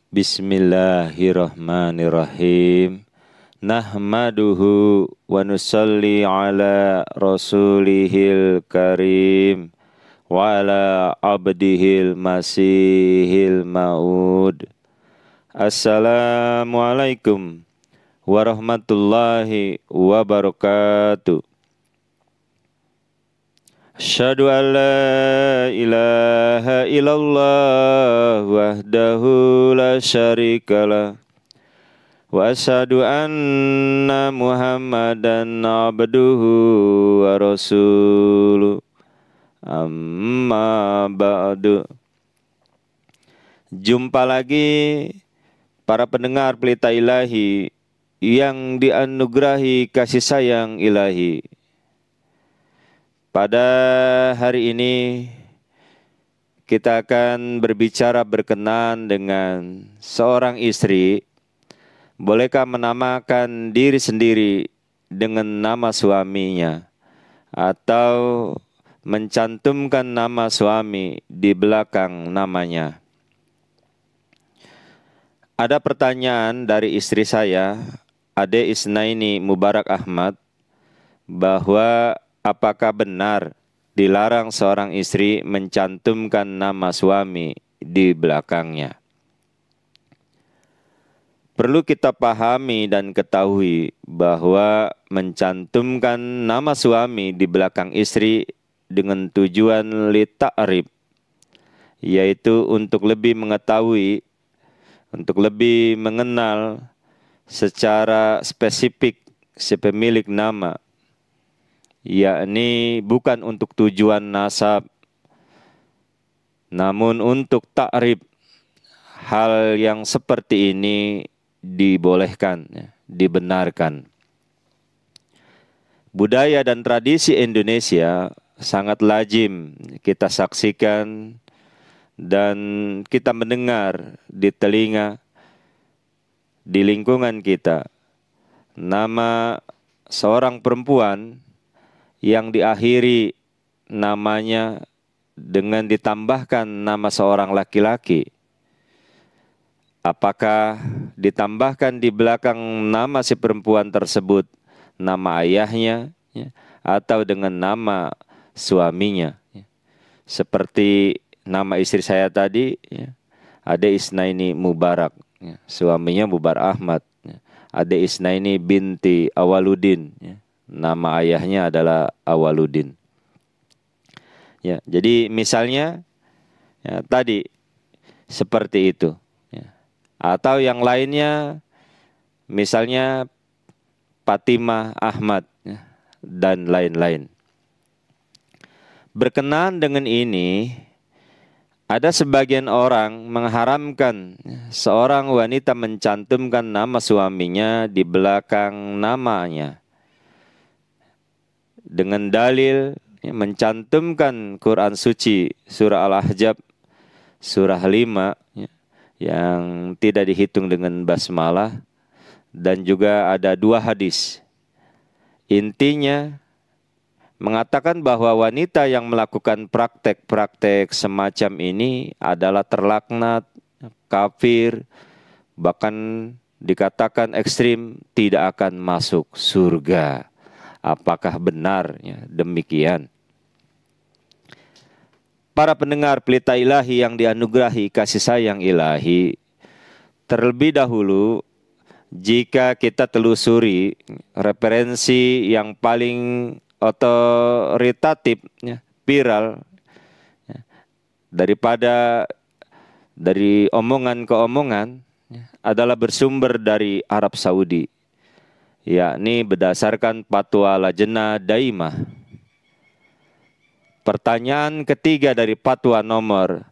Bismillahirrahmanirrahim. Nahmaduhu wa nusalli ala rasulihil karim wa ala abdihil masihil ma'ud. Assalamualaikum warahmatullahi wabarakatuh. Asyhadu an la ilaha illallah wahdahu la syarikalah wa asyhadu anna Muhammadan abduhu wa rasuluh. Amma ba'du. Jumpa lagi para pendengar Pelita Ilahi yang dianugerahi kasih sayang ilahi. Pada hari ini kita akan berbicara berkenan dengan seorang istri. Bolehkah menamakan diri sendiri dengan nama suaminya atau mencantumkan nama suami di belakang namanya? Ada pertanyaan dari istri saya, Ade Isnaini Mubarak Ahmad, bahwa apakah benar dilarang seorang istri mencantumkan nama suami di belakangnya? Perlu kita pahami dan ketahui bahwa mencantumkan nama suami di belakang istri dengan tujuan li ta'rif, yaitu untuk lebih mengetahui, untuk lebih mengenal secara spesifik si pemilik nama, yakni bukan untuk tujuan nasab, namun untuk ta'rif. Hal yang seperti ini dibolehkan, dibenarkan. Budaya dan tradisi Indonesia sangat lazim kita saksikan dan kita mendengar di telinga, di lingkungan kita, nama seorang perempuan yang diakhiri namanya dengan ditambahkan nama seorang laki-laki. Apakah ditambahkan di belakang nama si perempuan tersebut nama ayahnya, ya, atau dengan nama suaminya, ya. Seperti nama istri saya tadi, ya, Ade Isnaini Mubarak, ya, suaminya Mubarak Ahmad, ya. Ade Isnaini binti Awaludin, ya, nama ayahnya adalah Awaludin. Ya, jadi misalnya ya, tadi seperti itu. Atau yang lainnya, misalnya Fatimah Ahmad, ya, dan lain-lain. Berkenaan dengan ini, ada sebagian orang mengharamkan seorang wanita mencantumkan nama suaminya di belakang namanya dengan dalil ya, mencantumkan Quran suci surah Al-Ahzab surah 5 ya, yang tidak dihitung dengan basmalah, dan juga ada 2 hadis. Intinya mengatakan bahwa wanita yang melakukan praktek-praktek semacam ini adalah terlaknat, kafir, bahkan dikatakan ekstrim, tidak akan masuk surga. Apakah benar ya, demikian? Para pendengar Pelita Ilahi yang dianugerahi kasih sayang ilahi, terlebih dahulu jika kita telusuri referensi yang paling otoritatif, ya, viral, ya, daripada dari omongan ke omongan, ya, adalah bersumber dari Arab Saudi, yakni berdasarkan fatwa Lajnah Daimah. Pertanyaan ketiga dari fatwa nomor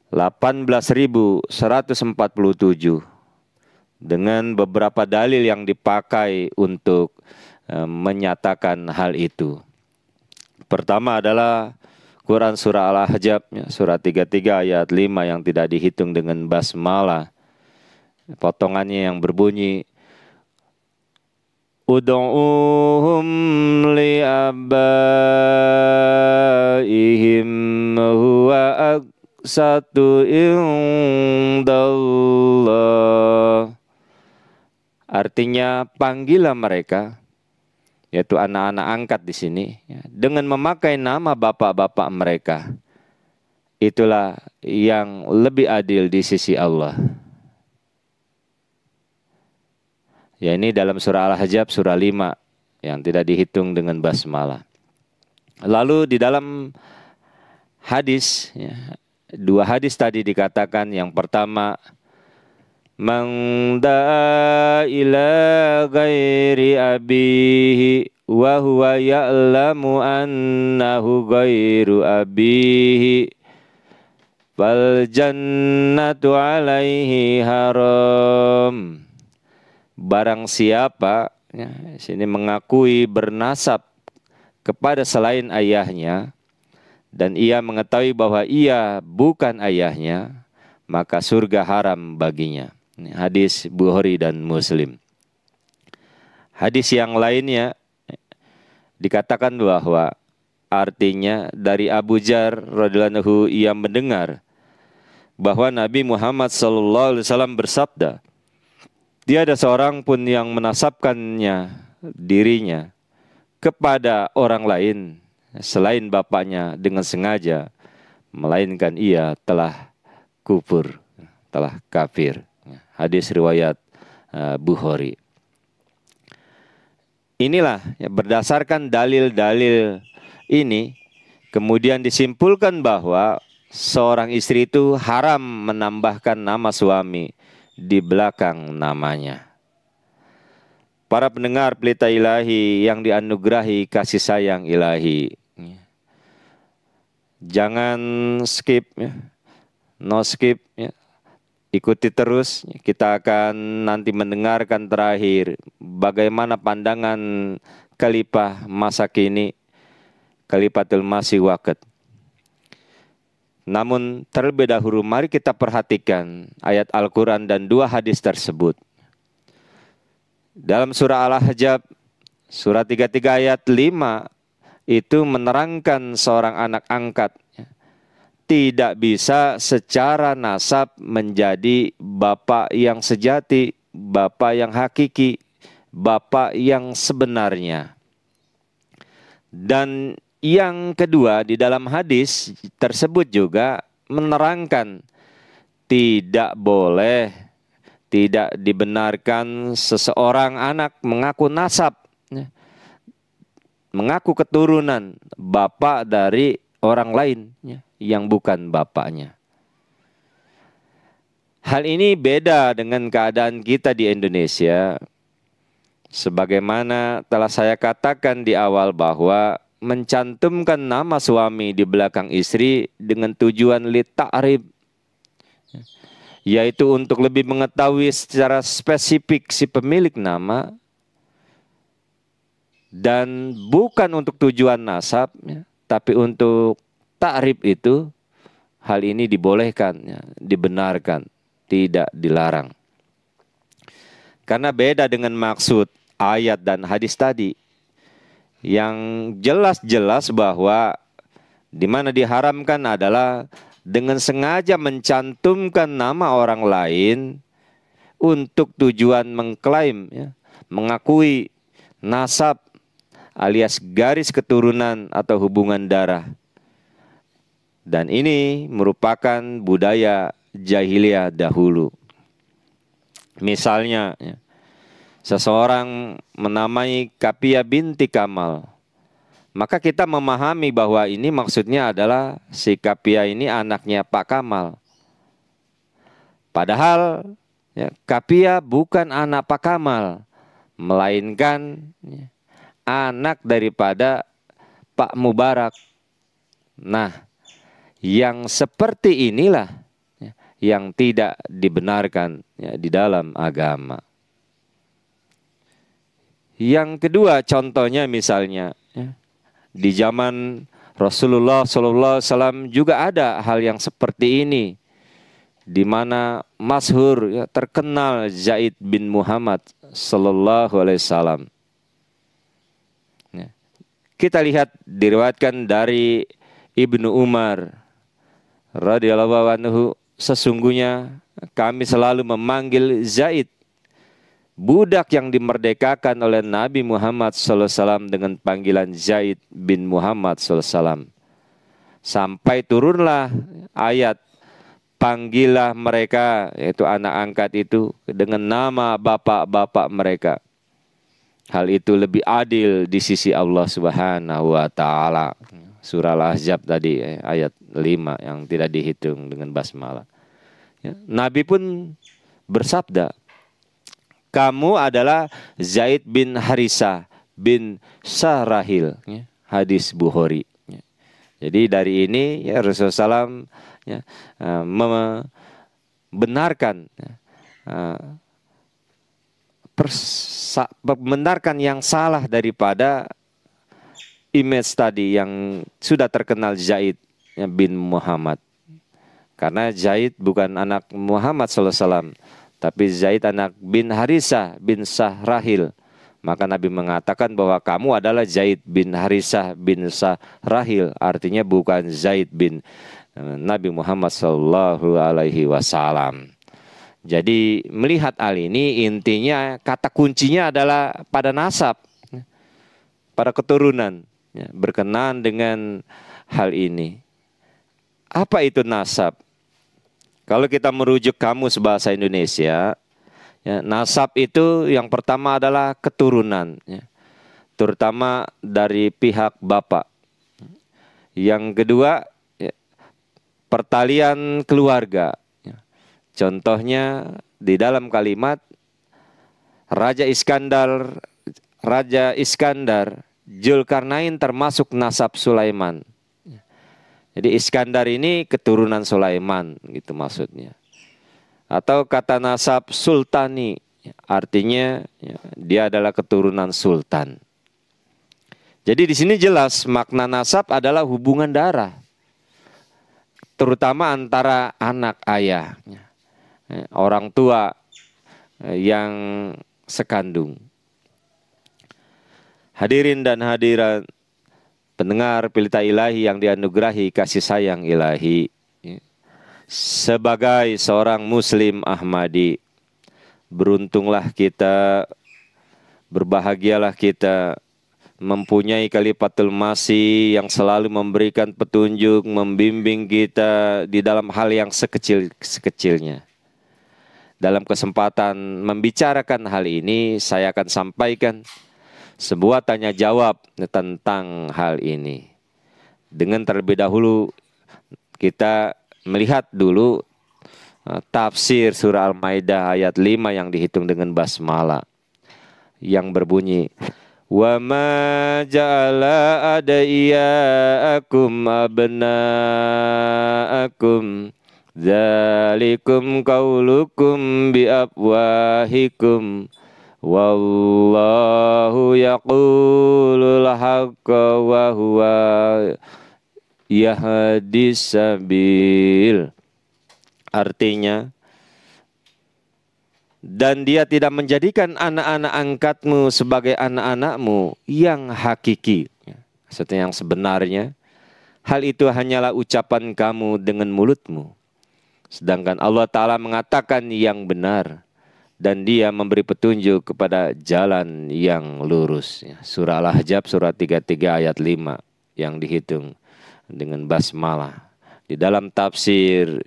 18.147 dengan beberapa dalil yang dipakai untuk menyatakan hal itu. Pertama adalah Quran surah Al-Ahzab, surah 33 ayat 5 yang tidak dihitung dengan basmalah. Potongannya yang berbunyi, Ud'uhum li'abaihim huwa aqsatu indallah Artinya panggillah mereka, yaitu anak-anak angkat di sini, ya, dengan memakai nama bapak-bapak mereka. Itulah yang lebih adil di sisi Allah. Ya, ini dalam surah Al-Ahzab surah 5 yang tidak dihitung dengan basmalah. Lalu di dalam hadis, ya, 2 hadis tadi dikatakan, yang pertama, man da'a ila ghairi abihi wa huwa ya'lamu annahu ghairu abihi fal jannatu alaihi haram. Barang siapa, ya, sini mengakui bernasab kepada selain ayahnya dan ia mengetahui bahwa ia bukan ayahnya, maka surga haram baginya. Hadis Bukhari dan Muslim. Hadis yang lainnya dikatakan bahwa artinya dari Abu Dzar radhiyallahu anhu, ia mendengar bahwa Nabi Muhammad SAW bersabda, tiada seorang pun yang menasabkannya dirinya kepada orang lain selain bapaknya dengan sengaja, melainkan ia telah kufur, telah kafir. Hadis riwayat Bukhari. Inilah ya, berdasarkan dalil-dalil ini kemudian disimpulkan bahwa seorang istri itu haram menambahkan nama suami di belakang namanya. Para pendengar Pelita Ilahi yang dianugerahi kasih sayang ilahi, jangan skip, ya. No skip, ya. Ikuti terus. Kita akan nanti mendengarkan terakhir bagaimana pandangan khalifah masa kini, Khalifatul Masih Waqt. Namun terlebih dahulu mari kita perhatikan ayat Al-Quran dan 2 hadis tersebut. Dalam surah Al-Ahzab surah 33 ayat 5 itu menerangkan seorang anak angkat tidak bisa secara nasab menjadi bapak yang sejati, bapak yang hakiki, bapak yang sebenarnya. Dan yang kedua, di dalam hadis tersebut juga menerangkan tidak boleh, tidak dibenarkan seseorang anak mengaku nasab, mengaku keturunan bapak dari orang lain yang bukan bapaknya. Hal ini beda dengan keadaan kita di Indonesia. Sebagaimana telah saya katakan di awal bahwa mencantumkan nama suami di belakang istri dengan tujuan li ta'rib, yaitu untuk lebih mengetahui secara spesifik si pemilik nama dan bukan untuk tujuan nasab, tapi untuk ta'rib itu, hal ini dibolehkan, dibenarkan, tidak dilarang. Karena beda dengan maksud ayat dan hadis tadi yang jelas-jelas bahwa di mana diharamkan adalah dengan sengaja mencantumkan nama orang lain untuk tujuan mengklaim, mengakui nasab alias garis keturunan atau hubungan darah. Dan ini merupakan budaya jahiliyah dahulu. Misalnya, seseorang menamai Kapia binti Kamal, maka kita memahami bahwa ini maksudnya adalah si Kapia ini anaknya Pak Kamal. Padahal Kapia bukan anak Pak Kamal, melainkan anak daripada Pak Mubarak. Nah, yang seperti inilah yang tidak dibenarkan di dalam agama. Yang kedua, contohnya misalnya di zaman Rasulullah SAW juga ada hal yang seperti ini, di mana masyhur terkenal Zaid bin Muhammad Sallallahu Alaihi Wasallam. Kita lihat diriwayatkan dari Ibnu Umar radhiyallahu anhu, sesungguhnya kami selalu memanggil Zaid budak yang dimerdekakan oleh Nabi Muhammad SAW dengan panggilan Zaid bin Muhammad SAW. Sampai turunlah ayat, panggillah mereka, yaitu anak angkat itu, dengan nama bapak-bapak mereka. Hal itu lebih adil di sisi Allah Subhanahu wa Ta'ala. Surah Al-Ahzab tadi, ayat 5 yang tidak dihitung dengan basmalah. Ya, Nabi pun bersabda, kamu adalah Zaid bin Harisah bin Sarahil. Ya, hadis Bukhari. Ya. Jadi dari ini ya, Rasulullah SAW ya, membenarkan membenarkan yang salah daripada image tadi yang sudah terkenal Zaid ya, bin Muhammad. Karena Zaid bukan anak Muhammad SAW, tapi Zaid anak bin Harisah bin Sahrahil. Maka Nabi mengatakan bahwa kamu adalah Zaid bin Harisah bin Sahrahil. Artinya bukan Zaid bin Nabi Muhammad SAW. Jadi melihat hal ini intinya kata kuncinya adalah pada nasab, pada keturunan. Berkenaan dengan hal ini. Apa itu nasab? Kalau kita merujuk kamus bahasa Indonesia, ya, nasab itu yang pertama adalah keturunan, ya, terutama dari pihak bapak. Yang kedua, ya, pertalian keluarga. Ya. Contohnya di dalam kalimat Raja Iskandar, Zulkarnain termasuk nasab Sulaiman. Jadi Iskandar ini keturunan Sulaiman, gitu maksudnya. Atau kata nasab sultani, artinya ya, dia adalah keturunan sultan. Jadi di sini jelas makna nasab adalah hubungan darah, terutama antara anak ayah, orang tua yang sekandung. Hadirin dan hadirat pendengar Pelita Ilahi yang dianugerahi kasih sayang ilahi. Sebagai seorang muslim Ahmadi, beruntunglah kita, berbahagialah kita mempunyai Khalifatul Masih yang selalu memberikan petunjuk, membimbing kita di dalam hal yang sekecil-sekecilnya. Dalam kesempatan membicarakan hal ini, saya akan sampaikan sebuah tanya jawab tentang hal ini. Dengan terlebih dahulu kita melihat dulu tafsir surah Al-Maidah ayat 5 yang dihitung dengan basmalah yang berbunyi, wa ma ja'ala adaiyakum abnaakum dzalikum qaulukum bi afwahikum wallahu yaqulul haqqa wa huwa yahdis sabil. Artinya, dan dia tidak menjadikan anak-anak angkatmu sebagai anak-anakmu yang hakiki, maksudnya yang sebenarnya. Hal itu hanyalah ucapan kamu dengan mulutmu, sedangkan Allah Ta'ala mengatakan yang benar, dan dia memberi petunjuk kepada jalan yang lurus. Surah Al-Ahzab surah 33 ayat 5 yang dihitung dengan basmalah. Di dalam tafsir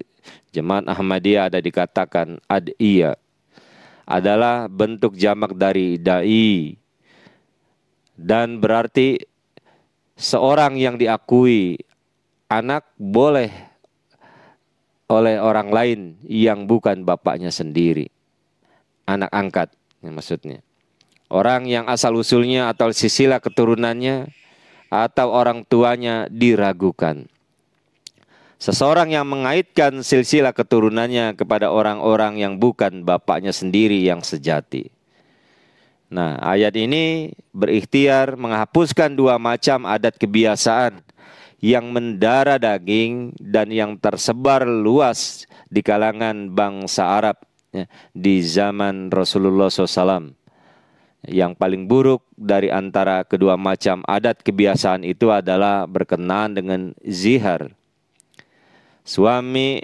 Jemaat Ahmadiyah ada dikatakan ad'iyah adalah bentuk jamak dari da'i, dan berarti seorang yang diakui anak boleh oleh orang lain yang bukan bapaknya sendiri. Anak angkat, maksudnya orang yang asal usulnya atau silsilah keturunannya atau orang tuanya diragukan. Seseorang yang mengaitkan silsilah keturunannya kepada orang-orang yang bukan bapaknya sendiri yang sejati. Nah, ayat ini berikhtiar menghapuskan dua macam adat kebiasaan yang mendara daging dan yang tersebar luas di kalangan bangsa Arab di zaman Rasulullah SAW. Yang paling buruk dari antara kedua macam adat kebiasaan itu adalah berkenaan dengan zihar. Suami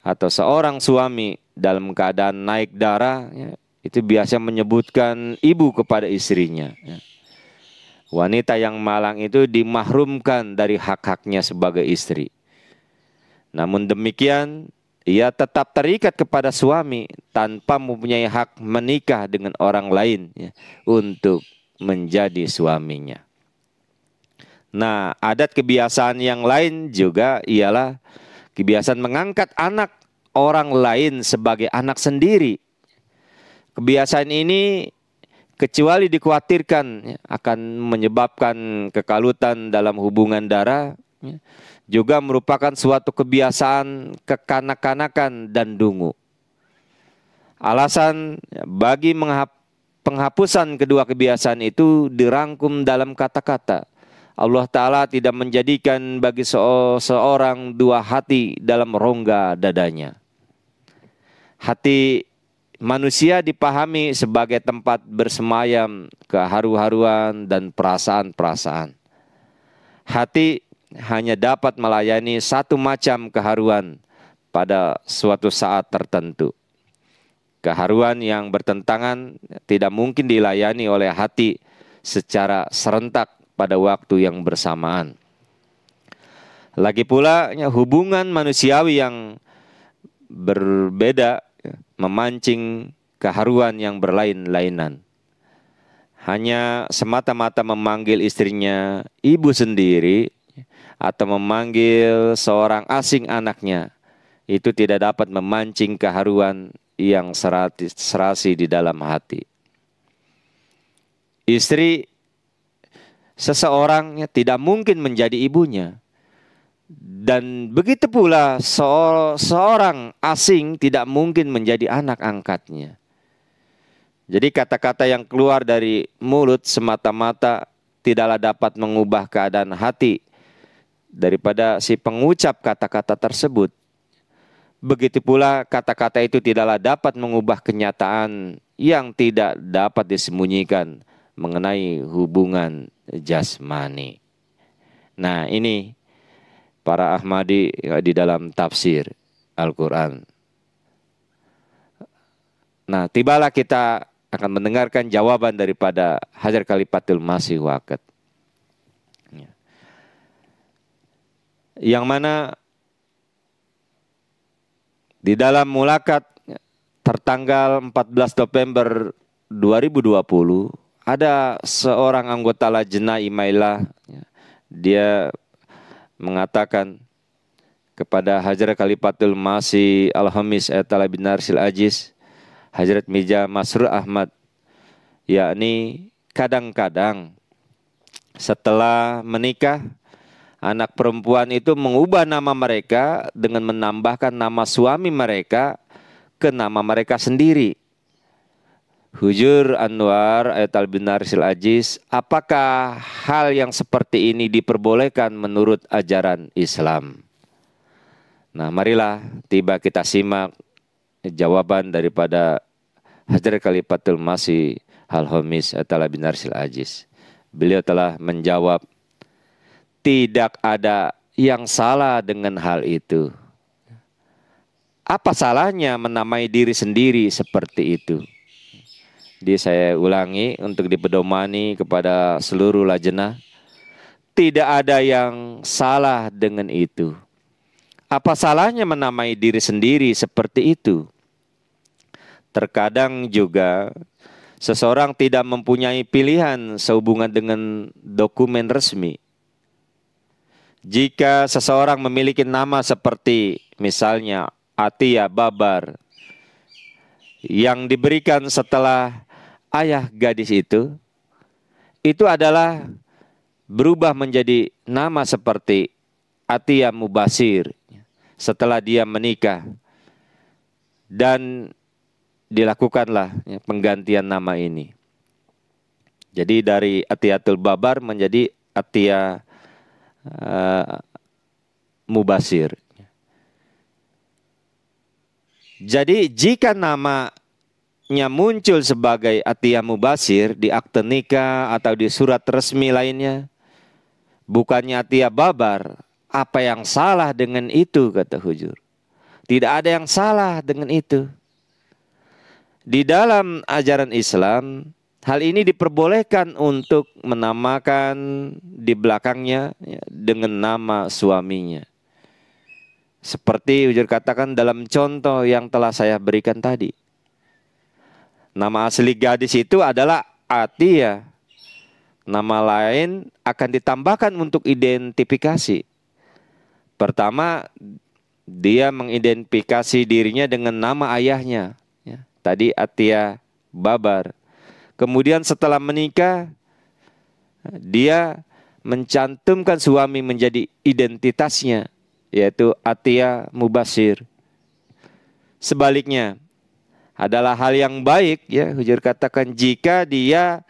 atau seorang suami dalam keadaan naik darah itu biasa menyebutkan ibu kepada istrinya. Wanita yang malang itu dimahrumkan dari hak-haknya sebagai istri. Namun demikian, ia tetap terikat kepada suami tanpa mempunyai hak menikah dengan orang lain untuk menjadi suaminya. Nah, adat kebiasaan yang lain juga ialah kebiasaan mengangkat anak orang lain sebagai anak sendiri. Kebiasaan ini kecuali dikhawatirkan akan menyebabkan kekalutan dalam hubungan darah, juga merupakan suatu kebiasaan kekanak-kanakan dan dungu. Alasan bagi penghapusan kedua kebiasaan itu dirangkum dalam kata-kata. Allah Ta'ala tidak menjadikan bagi seorang dua hati dalam rongga dadanya. Hati manusia dipahami sebagai tempat bersemayam keharu-haruan dan perasaan-perasaan. Hati hanya dapat melayani satu macam keharuan pada suatu saat tertentu. Keharuan yang bertentangan tidak mungkin dilayani oleh hati secara serentak pada waktu yang bersamaan. Lagi pula hubungan manusiawi yang berbeda memancing keharuan yang berlain-lainan. Hanya semata-mata memanggil istrinya ibu sendiri atau memanggil seorang asing anaknya, itu tidak dapat memancing keharuan yang serasi di dalam hati. Istri seseorang tidak mungkin menjadi ibunya. Dan begitu pula seorang asing tidak mungkin menjadi anak angkatnya. Jadi kata-kata yang keluar dari mulut semata-mata tidaklah dapat mengubah keadaan hati daripada si pengucap kata-kata tersebut. Begitu pula kata-kata itu tidaklah dapat mengubah kenyataan yang tidak dapat disembunyikan mengenai hubungan jasmani. Nah, ini para Ahmadi di dalam tafsir Al-Quran. Nah, tibalah kita akan mendengarkan jawaban daripada Hajar Khalifatul Masih Waqt. Yang mana di dalam mulakat tertanggal 14 November 2020 ada seorang anggota Lajnah Imailah, dia mengatakan kepada Hajar Khalifatul Masih Al-Khamis Ayatollah bin Narsil Aziz Hazrat Mirza Masroor Ahmad, yakni kadang-kadang setelah menikah anak perempuan itu mengubah nama mereka dengan menambahkan nama suami mereka ke nama mereka sendiri. Hujur Anwar Ayatollah bin Narsil Aziz, apakah hal yang seperti ini diperbolehkan menurut ajaran Islam? Nah, marilah tiba kita simak jawaban daripada Hajar Khalifatul Masih Al-Khamis Ayatollah bin Narsil Aziz. Beliau telah menjawab, tidak ada yang salah dengan hal itu. Apa salahnya menamai diri sendiri seperti itu? Jadi saya ulangi untuk dipedomani kepada seluruh lajnah. Tidak ada yang salah dengan itu. Apa salahnya menamai diri sendiri seperti itu? Terkadang juga seseorang tidak mempunyai pilihan sehubungan dengan dokumen resmi. Jika seseorang memiliki nama seperti misalnya Atia Babar yang diberikan setelah ayah gadis itu adalah berubah menjadi nama seperti Atia Mubasir setelah dia menikah, dan dilakukanlah penggantian nama ini. Jadi dari Atiatul Babar menjadi Atia Mubasir. Jadi jika namanya muncul sebagai Atia Mubasir di akte nikah atau di surat resmi lainnya, bukannya Atia Babar, apa yang salah dengan itu, kata Hujur? Tidak ada yang salah dengan itu. Di dalam ajaran Islam, hal ini diperbolehkan untuk menamakan di belakangnya dengan nama suaminya. Seperti Hujur katakan dalam contoh yang telah saya berikan tadi. Nama asli gadis itu adalah Atia. Nama lain akan ditambahkan untuk identifikasi. Pertama, dia mengidentifikasi dirinya dengan nama ayahnya. Tadi Atia Babar. Kemudian setelah menikah, dia mencantumkan suami menjadi identitasnya, yaitu Atia Mubasir. Sebaliknya, adalah hal yang baik, ya, Hujur katakan jika dia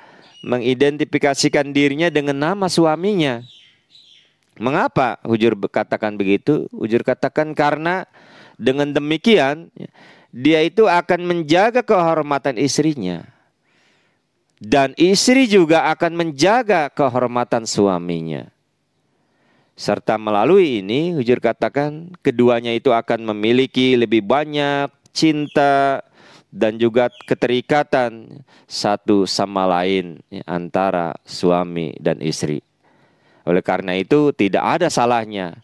mengidentifikasikan dirinya dengan nama suaminya. Mengapa Hujur katakan begitu? Hujur katakan karena dengan demikian dia itu akan menjaga kehormatan istrinya. Dan istri juga akan menjaga kehormatan suaminya. Serta melalui ini, Hujur katakan, keduanya itu akan memiliki lebih banyak cinta dan juga keterikatan satu sama lain antara suami dan istri. Oleh karena itu, tidak ada salahnya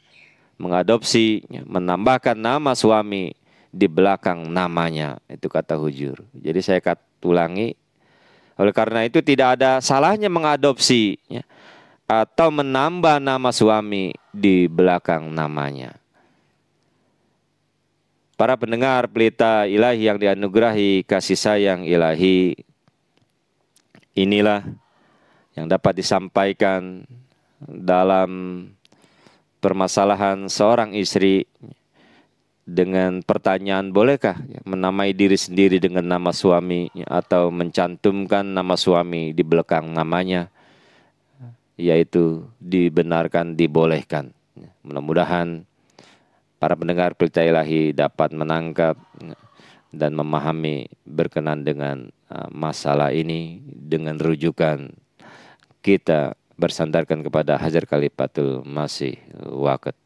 mengadopsi, menambahkan nama suami di belakang namanya, itu kata Hujur. Jadi saya ulangi, oleh karena itu tidak ada salahnya mengadopsi atau menambah nama suami di belakang namanya. Para pendengar Pelita Ilahi yang dianugerahi kasih sayang ilahi, inilah yang dapat disampaikan dalam permasalahan seorang istri dengan pertanyaan, bolehkah menamai diri sendiri dengan nama suami atau mencantumkan nama suami di belakang namanya, yaitu dibenarkan, dibolehkan. Mudah-mudahan para pendengar Pelita Ilahi dapat menangkap dan memahami berkenan dengan masalah ini dengan rujukan kita bersandarkan kepada Hajar Kalifatul Masih Waqt.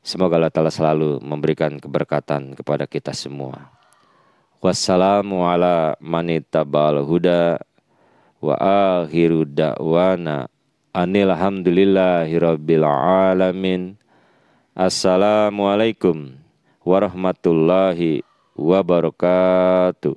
Semoga Allah Ta'ala selalu memberikan keberkatan kepada kita semua. Wassalamu ala manittaba'al huda wa akhiru da'wana anil hamdulillahi rabbil alamin. Assalamualaikum warahmatullahi wabarakatuh.